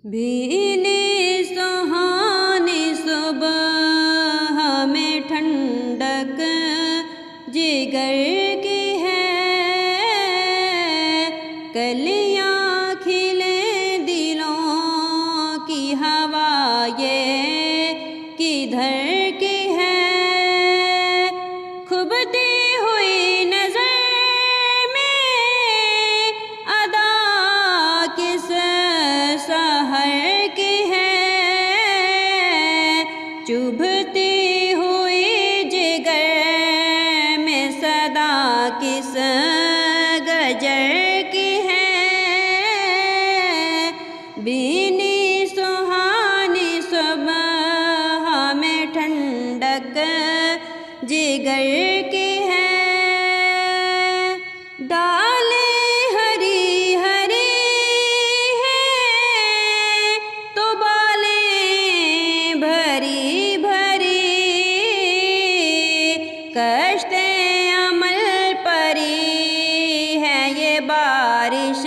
भीनी सुहानी सुबह में ठंडक जिगर की है, कलियां खिले दिलों की हवा ये किधर की है। खुबती हुई नजर में अदा किस सहर की है, चुभती हुई जिगर में सदा किस गजर की है। भीनी सुहानी सुबह में ठंडक जिगर की है, डालें हरी हरी हैं तो बालें भरी भरी, कश्ते अमल परी है ये बारिश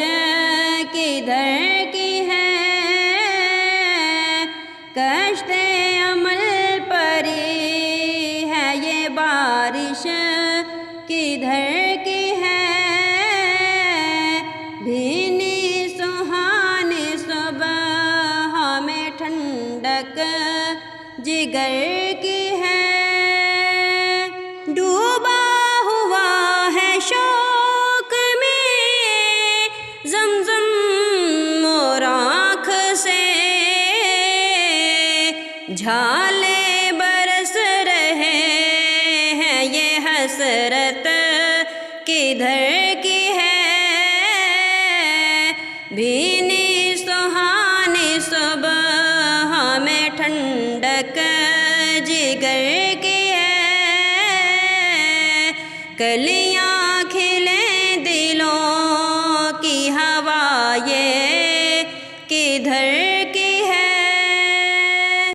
किधर की है। कश्ते अमल परी है ये बारिश किधर की है। भीनी सुहानी सुबह में ठंडक जिगर की है, डूबा हुआ है शौक में ज़मज़म और आँख से, झाले बरस रहे हैं ये हसरत किधर की है। भीनी सुहानी सुबह में ठंडक जिगर की है, कलियां खिले दिलों की हवा ये किधर